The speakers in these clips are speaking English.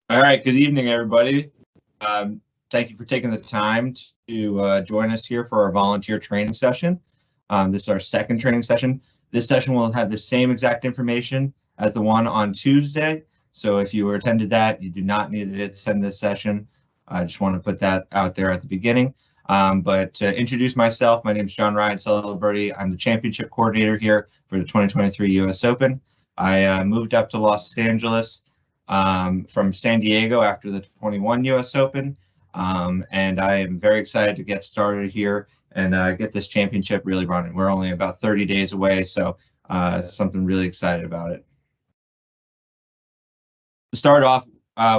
All right, good evening, everybody. Thank you for taking the time to join us here for our volunteer training session. This is our second training session. This session will have the same exact information as the one on Tuesday. So if you attended that, you do not need to attend this session. I just want to put that out there at the beginning. But to introduce myself, my name is John Ryan Celebrity. I'm the championship coordinator here for the 2023 US Open. I moved up to Los Angeles from San Diego after the 21 US Open. And I am very excited to get started here and get this championship really running. We're only about 30 days away, so something really excited about it. To start off,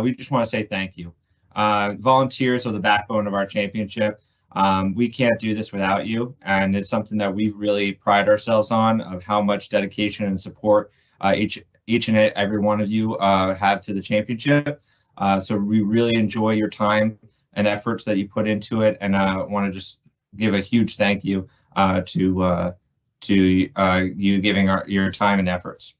we just want to say thank you. Volunteers are the backbone of our championship. We can't do this without you, and it's something that we really pride ourselves on, of how much dedication and support each and every one of you have to the championship. So we really enjoy your time and efforts that you put into it, and I want to just give a huge thank you to you giving your time and efforts.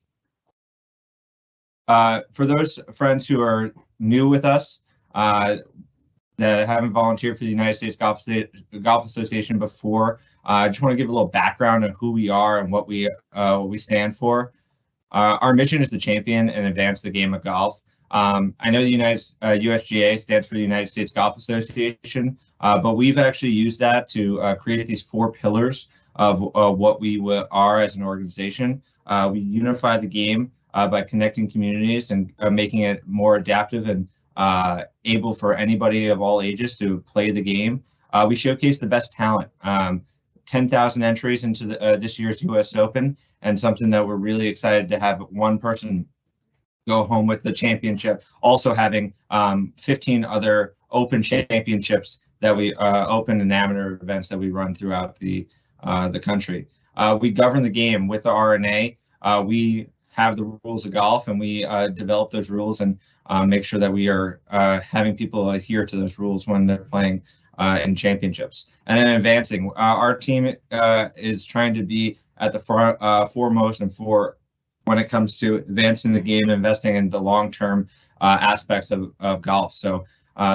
For those friends who are new with us, that haven't volunteered for the United States Golf Association before, I just want to give a little background on who we are and what we stand for. Our mission is to champion and advance the game of golf. I know the USGA stands for the United States Golf Association, but we've actually used that to create these 4 pillars of what we are as an organization. We unify the game by connecting communities and making it more adaptive and able for anybody of all ages to play the game. We showcase the best talent. 10,000 entries into this year's US Open, and something that we're really excited to have one person go home with the championship. Also having 15 other open championships that we open and amateur events that we run throughout the country. We govern the game with the R&A. We have the rules of golf, and we develop those rules and make sure that we are having people adhere to those rules when they're playing in championships. And then advancing, our team is trying to be at the foremost and when it comes to advancing the game, investing in the long-term aspects of golf. So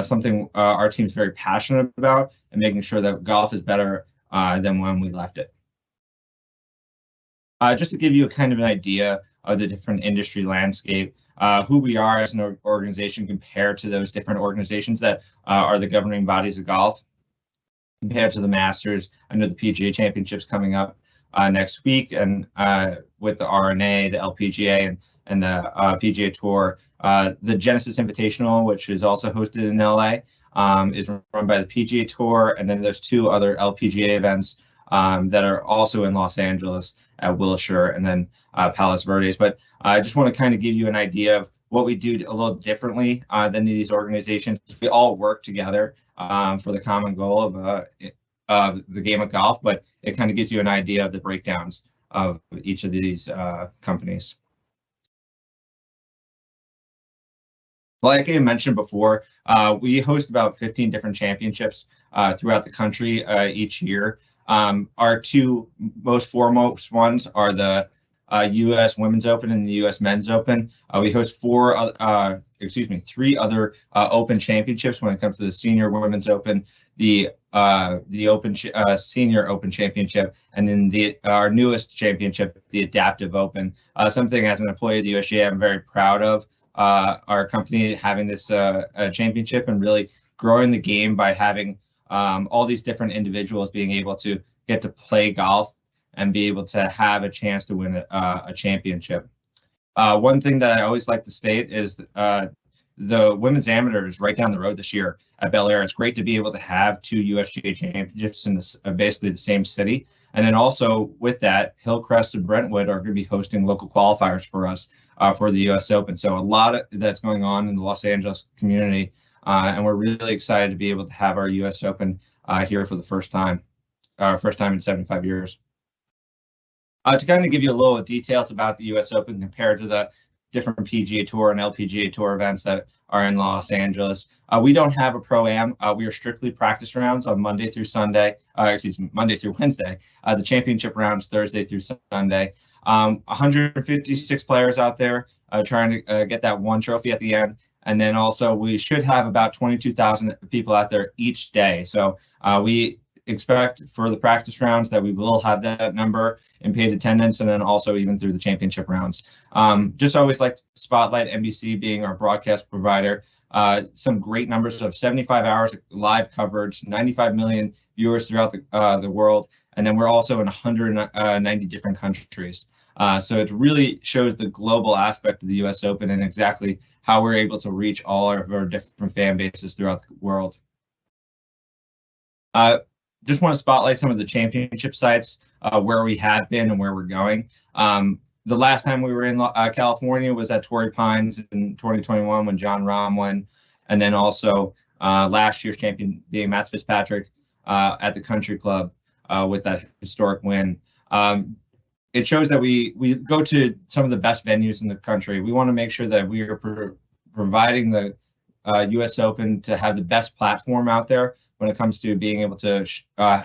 something our team's very passionate about, and making sure that golf is better than when we left it. Just to give you a kind of an idea of the different industry landscape, who we are as an organization compared to those different organizations that are the governing bodies of golf, compared to the Masters. I know the PGA Championships coming up next week, and with the R&A, the LPGA, and the PGA Tour. The Genesis Invitational, which is also hosted in LA, is run by the PGA Tour, and then there's 2 other LPGA events that are also in Los Angeles at Wilshire, and then Palos Verdes. But I just want to kind of give you an idea of what we do a little differently than these organizations. We all work together for the common goal of the game of golf, but it kind of gives you an idea of the breakdowns of each of these companies. Like I mentioned before, we host about 15 different championships throughout the country each year. Our 2 most foremost ones are the U.S. Women's Open and the U.S. Men's Open. We host 3 other Open championships when it comes to the Senior Women's Open, the Open Senior Open Championship, and then our newest championship, the Adaptive Open. Something as an employee of the USGA I'm very proud of. Our company having this championship and really growing the game by having all these different individuals being able to get to play golf and be able to have a chance to win a championship. One thing that I always like to state is the women's amateur is right down the road this year at Bel Air. It's great to be able to have 2 USGA championships in basically the same city. And then also with that, Hillcrest and Brentwood are going to be hosting local qualifiers for us for the US Open. So a lot that's going on in the Los Angeles community. And we're really excited to be able to have our US Open here for the first time in 75 years. To kind of give you a little details about the US Open compared to the different PGA Tour and LPGA Tour events that are in Los Angeles. We don't have a Pro-Am. We are strictly practice rounds on Monday through Wednesday. The championship rounds Thursday through Sunday. 156 players out there trying to get that one trophy at the end. And then also we should have about 22,000 people out there each day. So we expect for the practice rounds that we will have that number in paid attendance, and then also even through the championship rounds. Just always like to spotlight NBC being our broadcast provider. Some great numbers of 75 hours of live coverage, 95 million viewers throughout the world, and then we're also in 190 different countries. So it really shows the global aspect of the U.S. Open and exactly how we're able to reach all of our different fan bases throughout the world. Just want to spotlight some of the championship sites where we have been and where we're going. The last time we were in California was at Torrey Pines in 2021 when Jon Rahm won, and then also last year's champion being Matt Fitzpatrick at the Country Club with that historic win. It shows that we go to some of the best venues in the country. We want to make sure that we are providing the U.S. Open to have the best platform out there when it comes to being able to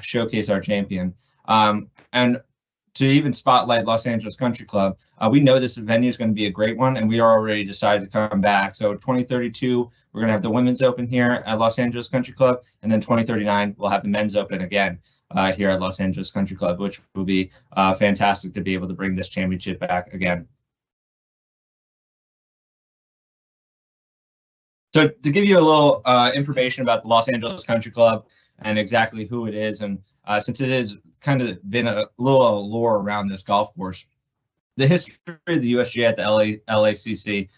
showcase our champion. And to even spotlight Los Angeles Country Club, we know this venue is going to be a great one, and we are already decided to come back. So 2032, we're going to have the Women's Open here at Los Angeles Country Club, and then 2039, we'll have the Men's Open again here at Los Angeles Country Club, which will be fantastic to be able to bring this championship back again. So to give you a little information about the Los Angeles Country Club and exactly who it is, and since it has kind of been a little allure around this golf course, the history of the USGA at the LACC,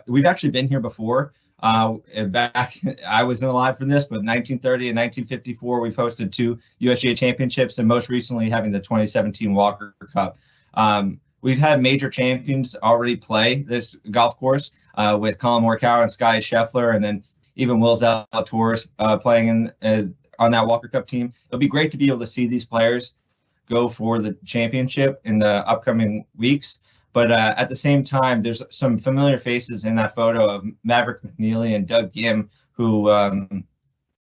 we've actually been here before. Back, I wasn't alive for this, but 1930 and 1954, we've hosted 2 USGA championships, and most recently having the 2017 Walker Cup. We've had major champions already play this golf course with Colin Morikawa and Scottie Scheffler, and then even Will Zalatoris playing on that Walker Cup team. It'll be great to be able to see these players go for the championship in the upcoming weeks. But at the same time, there's some familiar faces in that photo of Maverick McNealy and Doug Ghim, who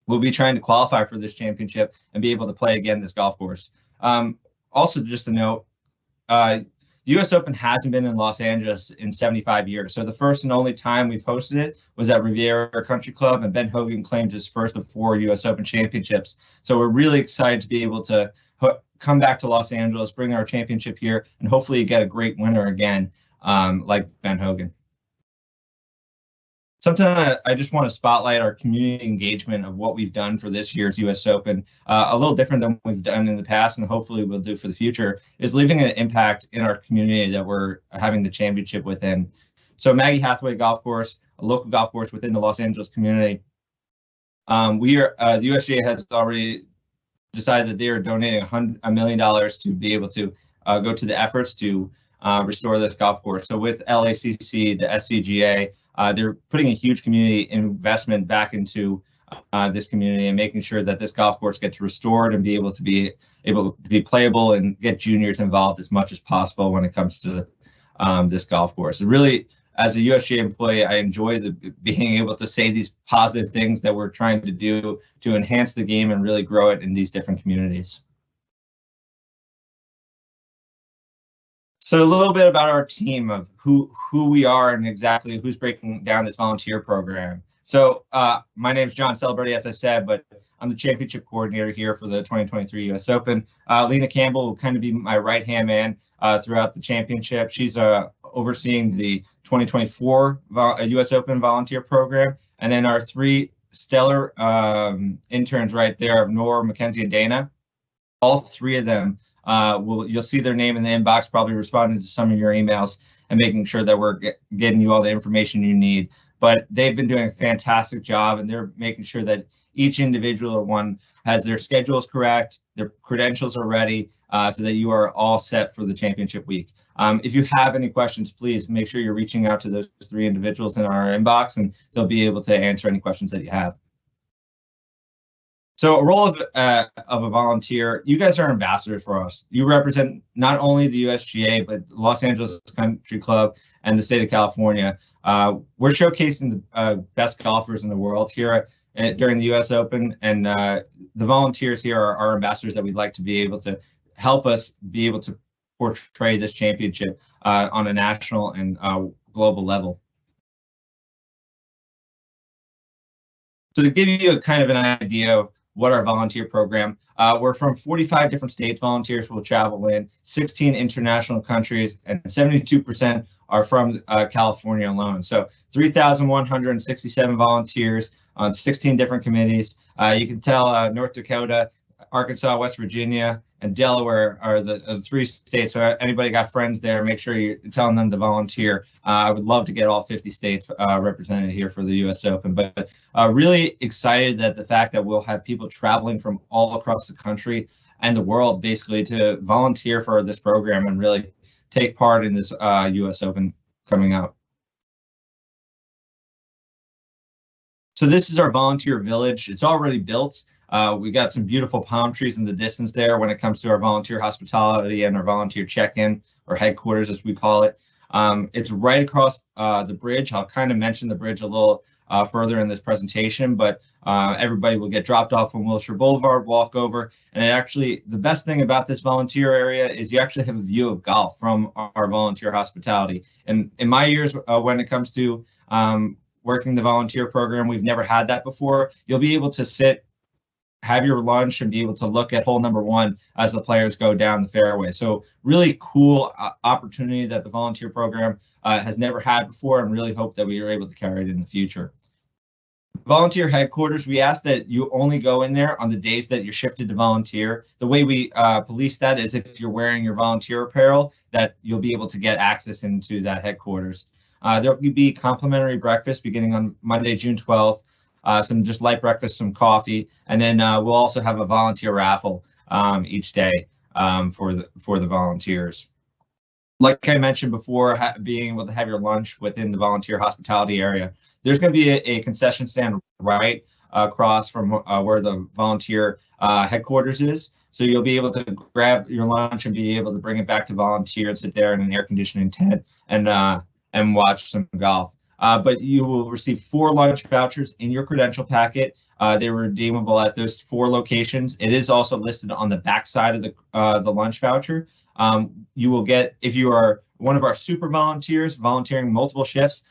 will be trying to qualify for this championship and be able to play again this golf course. Also, just to note, the U.S. Open hasn't been in Los Angeles in 75 years. So the first and only time we've hosted it was at Riviera Country Club, and Ben Hogan claimed his first of 4 U.S. Open championships. So we're really excited to be able to come back to Los Angeles, bring our championship here, and hopefully get a great winner again, like Ben Hogan. Something I just want to spotlight our community engagement of what we've done for this year's U.S. Open, a little different than we've done in the past, and hopefully we'll do for the future, is leaving an impact in our community that we're having the championship within. So Maggie Hathaway Golf Course, a local golf course within the Los Angeles community, the USGA has already decided that they are donating $1 million to be able to go to the efforts to restore this golf course. So with LACC, the SCGA, they're putting a huge community investment back into this community and making sure that this golf course gets restored and be able to be playable and get juniors involved as much as possible when it comes to this golf course. Really, as a USGA employee, I enjoy being able to say these positive things that we're trying to do to enhance the game and really grow it in these different communities. So a little bit about our team of who we are and exactly who's breaking down this volunteer program. So my name is John Celebrity, as I said, but I'm the championship coordinator here for the 2023 U.S. Open. Lena Campbell will kind of be my right-hand man throughout the championship. She's overseeing the 2024 U.S. Open volunteer program. And then our 3 stellar interns right there of Nora, Mackenzie, and Dana. All 3 of them you'll see their name in the inbox, probably responding to some of your emails and making sure that we're getting you all the information you need. But they've been doing a fantastic job, and they're making sure that each individual one has their schedules correct, their credentials are ready, so that you are all set for the championship week. If you have any questions, please make sure you're reaching out to those 3 individuals in our inbox, and they'll be able to answer any questions that you have. So a role of a volunteer, you guys are ambassadors for us. You represent not only the USGA, but Los Angeles Country Club and the state of California. We're showcasing the best golfers in the world here during the U.S. Open, and the volunteers here are our ambassadors that we'd like to be able to help us be able to portray this championship on a national and global level. So to give you a kind of an idea of what our volunteer program, we're from 45 different states. Volunteers will travel in 16 international countries, and 72% are from California alone. So 3,167 volunteers on 16 different committees. You can tell North Dakota, Arkansas, West Virginia, and Delaware are the three states. So anybody got friends there, make sure you're telling them to volunteer. I would love to get all 50 states represented here for the U.S. Open, but really excited that the fact that we'll have people traveling from all across the country and the world basically to volunteer for this program and really take part in this U.S. Open coming up. So this is our volunteer village. It's already built. We got some beautiful palm trees in the distance there when it comes to our volunteer hospitality and our volunteer check-in, or headquarters as we call it. It's right across the bridge. I'll kind of mention the bridge a little further in this presentation, but everybody will get dropped off on Wilshire Boulevard, walk over, and actually the best thing about this volunteer area is you actually have a view of golf from our volunteer hospitality. And in my years when it comes to working the volunteer program, we've never had that before. You'll be able to sit, have your lunch, and be able to look at hole number one as the players go down the fairway. So really cool opportunity that the volunteer program has never had before, and really hope that we are able to carry it in the future. Volunteer headquarters, we ask that you only go in there on the days that you're shifted to volunteer. The way we police that is if you're wearing your volunteer apparel, that you'll be able to get access into that headquarters. There will be complimentary breakfast beginning on Monday, June 12th. Some just light breakfast, some coffee, and then we'll also have a volunteer raffle each day for the volunteers. Like I mentioned before, being able to have your lunch within the volunteer hospitality area. There's going to be a concession stand right across from where the volunteer headquarters is. So you'll be able to grab your lunch and be able to bring it back to volunteer and sit there in an air conditioning tent and watch some golf. But you will receive 4 lunch vouchers in your credential packet. They were redeemable at those 4 locations. It is also listed on the back side of the lunch voucher. You will get, if you are one of our super volunteers volunteering multiple shifts,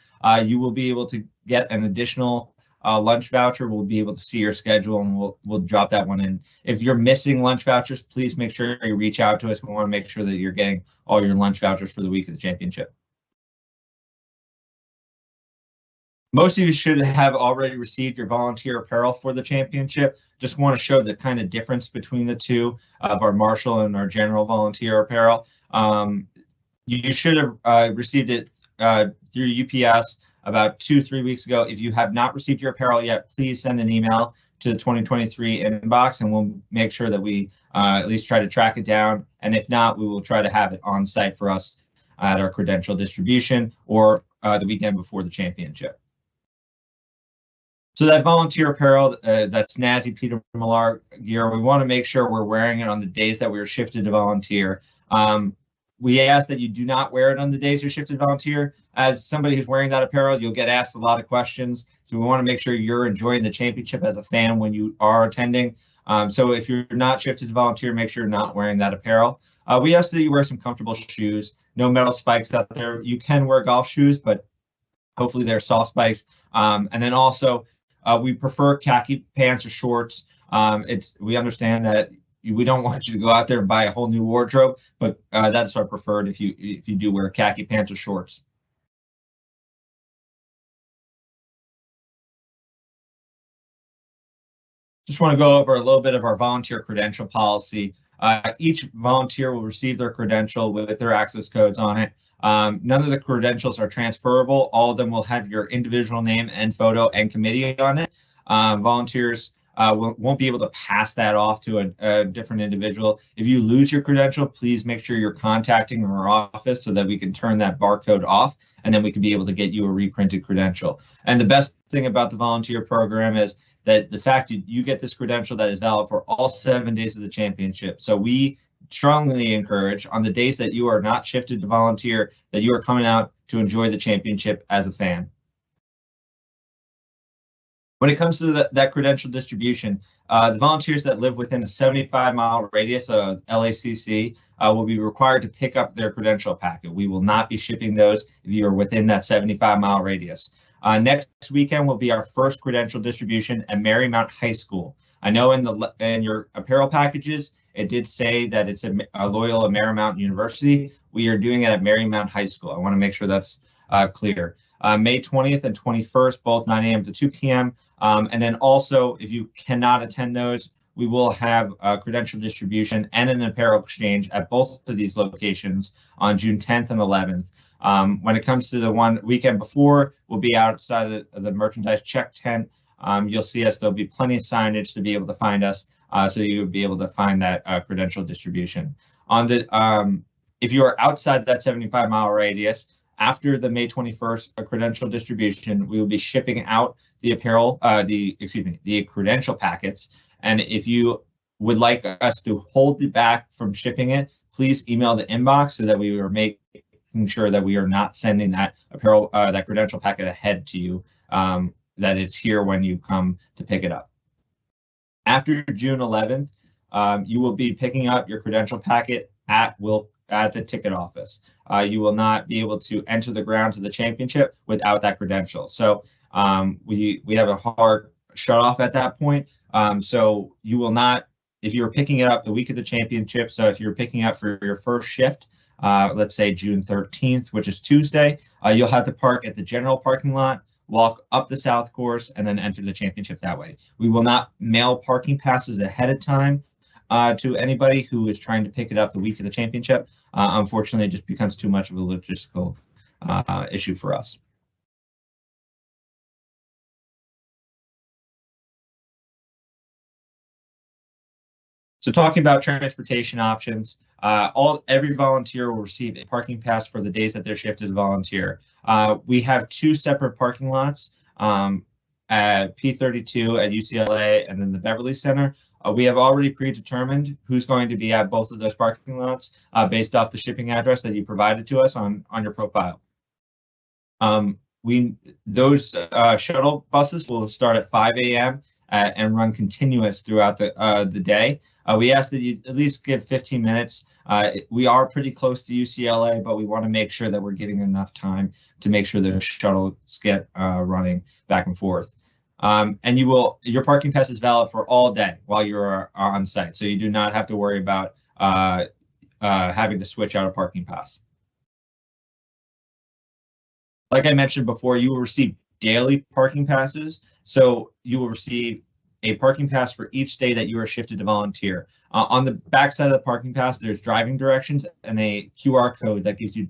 you will be able to get an additional lunch voucher. We'll be able to see your schedule, and we'll drop that one in. If you're missing lunch vouchers, please make sure you reach out to us. We want to make sure that you're getting all your lunch vouchers for the week of the championship. Most of you should have already received your volunteer apparel for the championship. Just want to show the kind of difference between the two of our marshal and our general volunteer apparel. You should have received it through UPS about 2-3 weeks ago. If you have not received your apparel yet, please send an email to the 2023 inbox, and we'll make sure that we at least try to track it down. And if not, we will try to have it on site for us at our credential distribution or the weekend before the championship. So that volunteer apparel, that snazzy Peter Millar gear, we want to make sure we're wearing it on the days that we were shifted to volunteer. We ask that you do not wear it on the days you're shifted to volunteer. As somebody who's wearing that apparel, you'll get asked a lot of questions. So we want to make sure you're enjoying the championship as a fan when you are attending. So if you're not shifted to volunteer, make sure you're not wearing that apparel. We ask that you wear some comfortable shoes, no metal spikes out there. You can wear golf shoes, but hopefully they're soft spikes. And then also, we prefer khaki pants or shorts. We understand that we don't want you to go out there and buy a whole new wardrobe, but that's our preferred if you do wear khaki pants or shorts. Just want to go over a little bit of our volunteer credential policy. Each volunteer will receive their credential with their access codes on it. None of the credentials are transferable. All of them will have your individual name and photo and committee on it. Volunteers won't be able to pass that off to a different individual. If you lose your credential, please make sure you're contacting our office so that we can turn that barcode off, and then we can be able to get you a reprinted credential. And the best thing about the volunteer program is that the fact you get this credential that is valid for all 7 days of the championship. So we strongly encourage on the days that you are not shifted to volunteer that you are coming out to enjoy the championship as a fan. When it comes to that credential distribution, the volunteers that live within a 75-mile radius of LACC will be required to pick up their credential packet. We will not be shipping those if you are within that 75-mile radius. Next weekend will be our first credential distribution at Marymount High School. I know in your apparel packages, it did say that it's a Loyola Marymount University. We are doing it at Marymount High School. I want to make sure that's clear. May 20th and 21st, both 9 a.m. to 2 p.m. And then also, if you cannot attend those, we will have a credential distribution and an apparel exchange at both of these locations on June 10th and 11th. When it comes to the one weekend before, we'll be outside of the merchandise check tent. You'll see us. There'll be plenty of signage to be able to find us, so you'll be able to find that credential distribution. On the if you are outside that 75-mile radius, after the May 21st credential distribution, we will be shipping out the apparel, the credential packets. And if you would like us to hold it back from shipping it, please email the inbox so that we are making sure that we are not sending that apparel, that credential packet ahead to you, that it's here when you come to pick it up. After June 11th, you will be picking up your credential packet at the ticket office. You will not be able to enter the grounds of the championship without that credential. So we have a hard shut off at that point. So you will not, if you're picking it up the week of the championship, so if you're picking up for your first shift, let's say June 13th, which is Tuesday, you'll have to park at the general parking lot, walk up the south course, and then enter the championship that way. We will not mail parking passes ahead of time to anybody who is trying to pick it up the week of the championship. Unfortunately, it just becomes too much of a logistical issue for us. So talking about transportation options, every volunteer will receive a parking pass for the days that they're shifted to volunteer. We have two separate parking lots at P32 at UCLA and then the Beverly Center. We have already predetermined who's going to be at both of those parking lots based off the shipping address that you provided to us on your profile. Those shuttle buses will start at 5 a.m. And run continuous throughout the day. We ask that you at least give 15 minutes. We are pretty close to UCLA, but we want to make sure that we're giving enough time to make sure the shuttles get running back and forth. And your parking pass is valid for all day while you're on site, so you do not have to worry about having to switch out a parking pass. Like I mentioned before, you will receive daily parking passes. So you will receive a parking pass for each day that you are shifted to volunteer. On the back side of the parking pass, there's driving directions and a QR code that gives you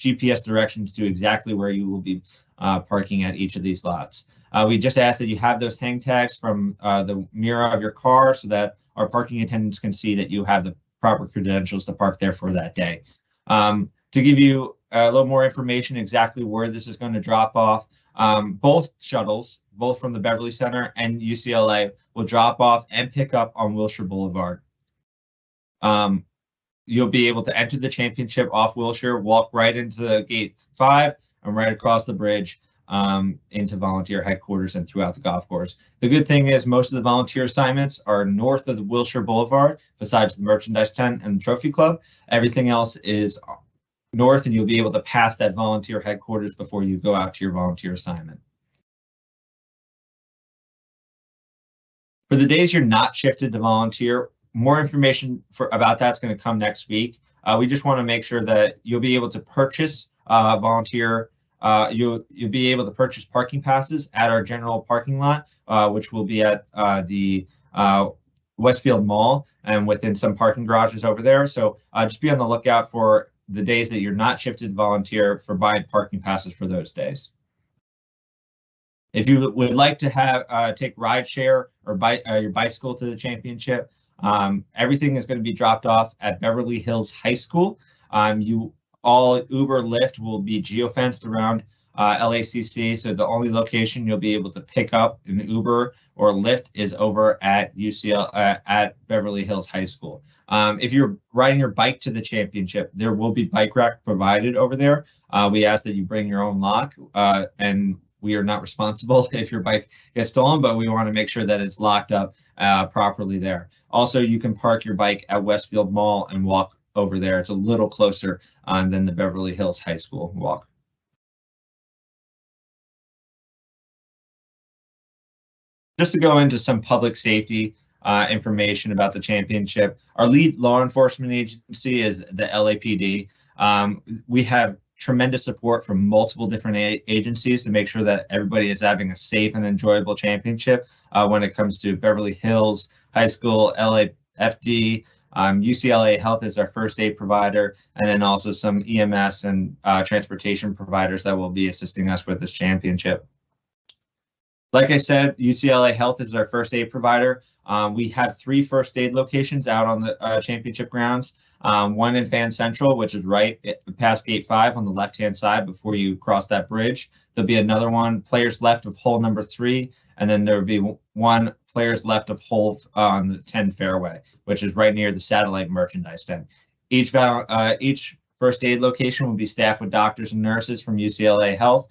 GPS directions to exactly where you will be parking at each of these lots. We just ask that you have those hang tags from the mirror of your car so that our parking attendants can see that you have the proper credentials to park there for that day. To give you a little more information exactly where this is going to drop off, both shuttles, both from the Beverly Center and UCLA, will drop off and pick up on Wilshire Boulevard. You'll be able to enter the championship off Wilshire, walk right into gate 5, and right across the bridge into volunteer headquarters and throughout the golf course. The good thing is most of the volunteer assignments are north of the Wilshire Boulevard, besides the merchandise tent and the trophy club. Everything else is north, and you'll be able to pass that volunteer headquarters before you go out to your volunteer assignment. For the days you're not shifted to volunteer, more information about that's going to come next week. We just want to make sure that you'll be able to purchase volunteer. You'll be able to purchase parking passes at our general parking lot, which will be at the Westfield Mall and within some parking garages over there. So just be on the lookout for the days that you're not shifted to volunteer for buying parking passes for those days. If you would like to have take rideshare or your bicycle to the championship, everything is going to be dropped off at Beverly Hills High School. All Uber Lyft will be geofenced around LACC, so the only location you'll be able to pick up an Uber or Lyft is over at at Beverly Hills High School. If you're riding your bike to the championship, there will be bike rack provided over there. We ask that you bring your own lock, and we are not responsible if your bike gets stolen, but we want to make sure that it's locked up properly there. Also, you can park your bike at Westfield Mall and walk over there. It's a little closer than the Beverly Hills High School walk. Just to go into some public safety information about the championship, our lead law enforcement agency is the LAPD. We have tremendous support from multiple different agencies to make sure that everybody is having a safe and enjoyable championship when it comes to Beverly Hills High School, LAFD, UCLA Health is our first aid provider, and then also some EMS and transportation providers that will be assisting us with this championship. Like I said, UCLA Health is our first aid provider. We have 3 first aid locations out on the championship grounds. One in Fan Central, which is right past Gate 5 on the left-hand side before you cross that bridge. There'll be another one, players left of hole number 3, and then there will be one players left of hole on the 10 fairway, which is right near the satellite merchandise tent. Each first aid location will be staffed with doctors and nurses from UCLA Health,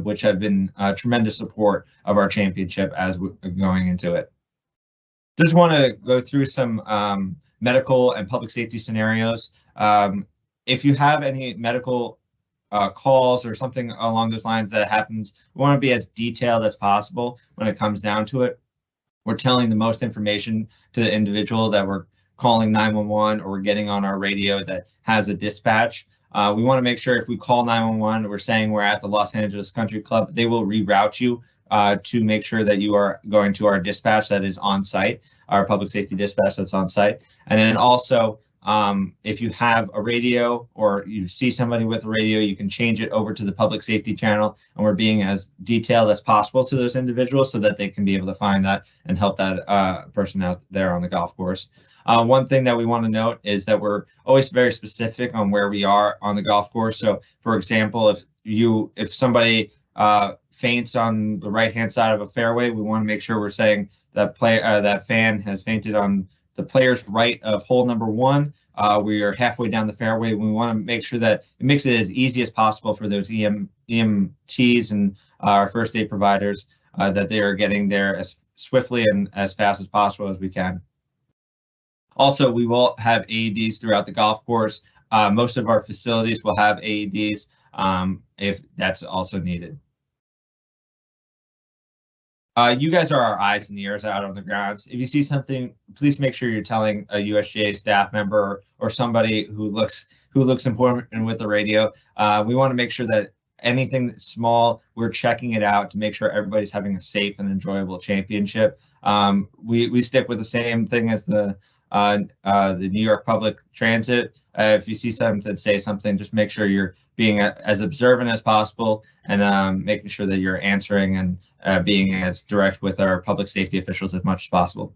which have been tremendous support of our championship as we're going into it. Just want to go through some medical and public safety scenarios. If you have any medical calls or something along those lines that happens, we want to be as detailed as possible when it comes down to it. We're telling the most information to the individual that we're calling 911 or we're getting on our radio that has a dispatch. We want to make sure if we call 911, we're saying we're at the Los Angeles Country Club, they will reroute you to make sure that you are going to our dispatch that is on site, our public safety dispatch that's on site. And then also, if you have a radio or you see somebody with a radio, you can change it over to the public safety channel, and we're being as detailed as possible to those individuals so that they can be able to find that and help that person out there on the golf course. One thing that we want to note is that we're always very specific on where we are on the golf course. So, for example, if somebody faints on the right-hand side of a fairway, we want to make sure we're saying that that fan has fainted on the player's right of hole number 1. We are halfway down the fairway. We want to make sure that it makes it as easy as possible for those EMTs and our first aid providers that they are getting there as swiftly and as fast as possible as we can. Also, we will have AEDs throughout the golf course. Most of our facilities will have AEDs if that's also needed. You guys are our eyes and ears out on the grounds. If you see something, please make sure you're telling a USGA staff member or somebody who looks important and with the radio. We want to make sure that anything that's small, we're checking it out to make sure everybody's having a safe and enjoyable championship. We stick with the same thing as the New York Public Transit. If you see something, say something, just make sure you're being as observant as possible and making sure that you're answering and being as direct with our public safety officials as much as possible.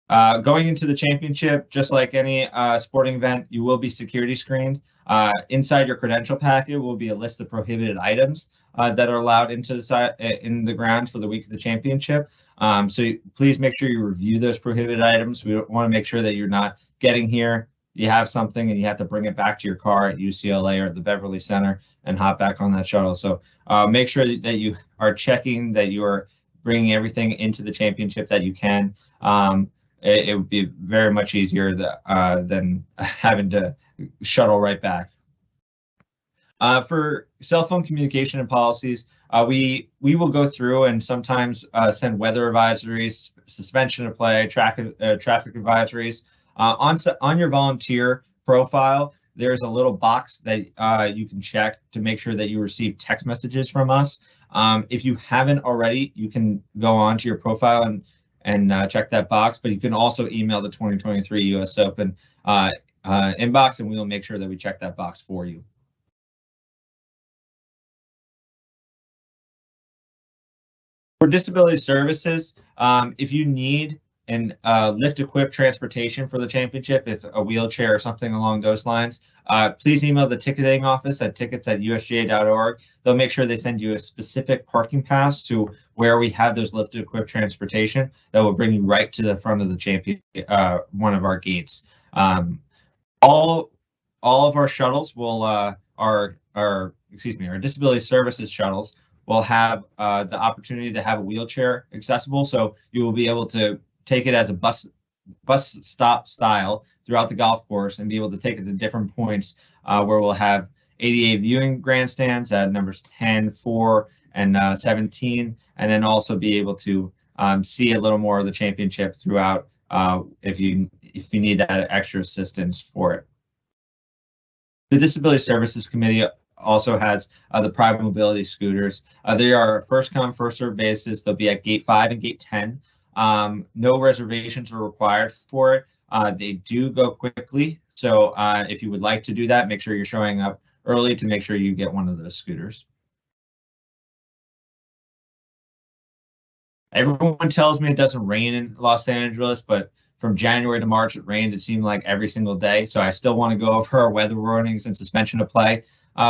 Going into the championship, just like any sporting event, you will be security screened. Inside your credential packet will be a list of prohibited items that are allowed into in the grounds for the week of the championship. So please make sure you review those prohibited items. We want to make sure that you're not getting here, you have something and you have to bring it back to your car at UCLA or the Beverly Center and hop back on that shuttle. So make sure that you are checking that you are bringing everything into the championship that you can. It would be very much easier than having to shuttle right back. For cell phone communication and policies, we will go through and sometimes send weather advisories, suspension of play, traffic advisories. On your volunteer profile, there's a little box that you can check to make sure that you receive text messages from us. If you haven't already, you can go on to your profile and check that box, but you can also email the 2023 US Open inbox, and we will make sure that we check that box for you. For disability services, if you need an lift-equipped transportation for the championship, if a wheelchair or something along those lines, please email the ticketing office at tickets@usga.org. They'll make sure they send you a specific parking pass to where we have those lift-equipped transportation that will bring you right to the front of the champion, one of our gates. All of our shuttles will our disability services shuttles will have the opportunity to have a wheelchair accessible. So you will be able to take it as a bus stop style throughout the golf course and be able to take it to different points where we'll have ADA viewing grandstands at numbers 10, 4, and 17, and then also be able to see a little more of the championship throughout if you need that extra assistance for it. The Disability Services Committee also has the private mobility scooters. They are first come, first served basis. They'll be at gate 5 and gate 10. No reservations are required for it. They do go quickly. So if you would like to do that, make sure you're showing up early to make sure you get one of those scooters. Everyone tells me it doesn't rain in Los Angeles, but from January to March, it rained. It seemed like every single day. So I still want to go over our weather warnings and suspension of play.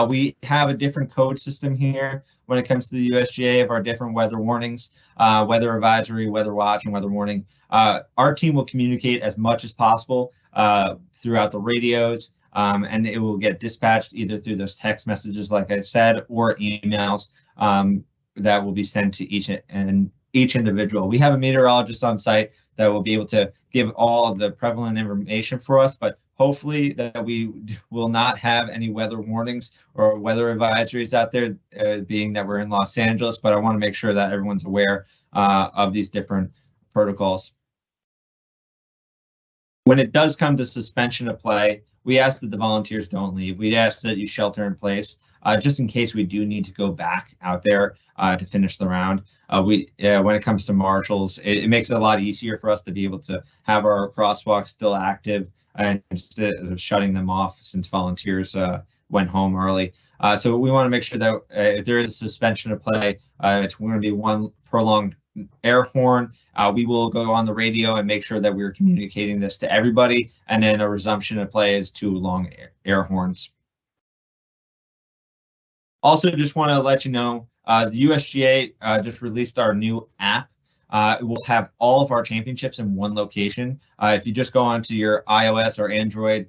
We have a different code system here when it comes to the USGA of our different weather warnings, weather advisory, weather watch, and weather warning. Our team will communicate as much as possible throughout the radios, and it will get dispatched either through those text messages, like I said, or emails that will be sent to each individual. We have a meteorologist on site that will be able to give all of the prevalent information for us, but hopefully that we will not have any weather warnings or weather advisories out there, being that we're in Los Angeles, but I want to make sure that everyone's aware of these different protocols. When it does come to suspension of play, we ask that the volunteers don't leave. We ask that you shelter in place, just in case we do need to go back out there to finish the round. When it comes to marshals, it makes it a lot easier for us to be able to have our crosswalks still active and instead of shutting them off since volunteers went home early. So we want to make sure that if there is a suspension of play, it's going to be one prolonged air horn. We will go on the radio and make sure that we're communicating this to everybody, and then a resumption of play is 2 long air horns. Also, just want to let you know, the USGA just released our new app. It will have all of our championships in one location. If you just go onto your iOS or Android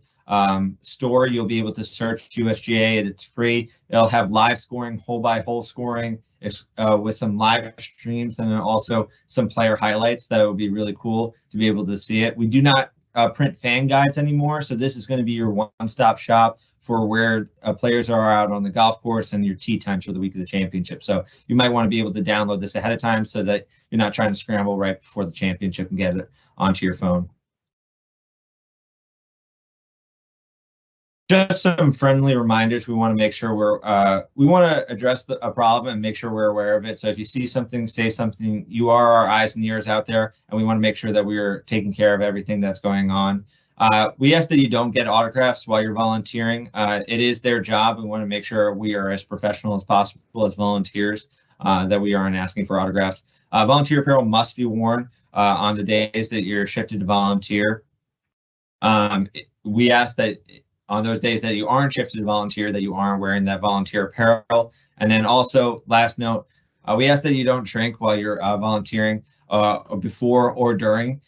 store, you'll be able to search USGA, and it's free. It'll have live scoring, hole-by-hole scoring, with some live streams, and then also some player highlights that would be really cool to be able to see it. We do not print fan guides anymore, so this is going to be your one-stop shop for where players are out on the golf course and your tee times for the week of the championship. So you might want to be able to download this ahead of time so that you're not trying to scramble right before the championship and get it onto your phone. Just some friendly reminders. We want to make sure we want to address a problem and make sure we're aware of it. So if you see something, say something. You are our eyes and ears out there, and we want to make sure that we're taking care of everything that's going on. We ask that you don't get autographs while you're volunteering. It is their job. We want to make sure we are as professional as possible as volunteers, that we aren't asking for autographs. Volunteer apparel must be worn on the days that you're shifted to volunteer. We ask that on those days that you aren't shifted to volunteer, that you aren't wearing that volunteer apparel. And then also, last note, we ask that you don't drink while you're volunteering before or during.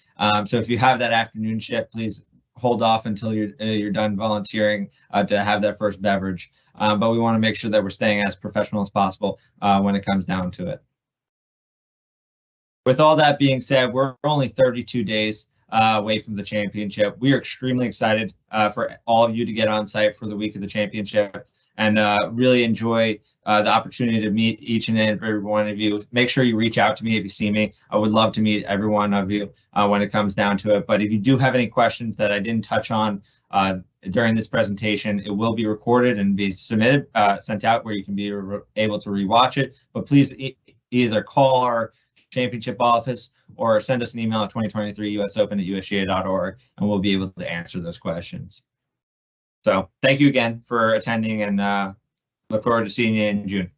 So if you have that afternoon shift, please hold off until you're done volunteering to have that first beverage. But we want to make sure that we're staying as professional as possible when it comes down to it. With all that being said, we're only 32 days away from the championship. We are extremely excited for all of you to get on site for the week of the championship, and really enjoy the opportunity to meet each and every one of you. Make sure you reach out to me if you see me. I would love to meet every one of you when it comes down to it. But if you do have any questions that I didn't touch on during this presentation, it will be recorded and be submitted, sent out where you can be able to rewatch it. But please either call our championship office or send us an email at 2023usopen@usga.org, and we'll be able to answer those questions. So thank you again for attending, and look forward to seeing you in June.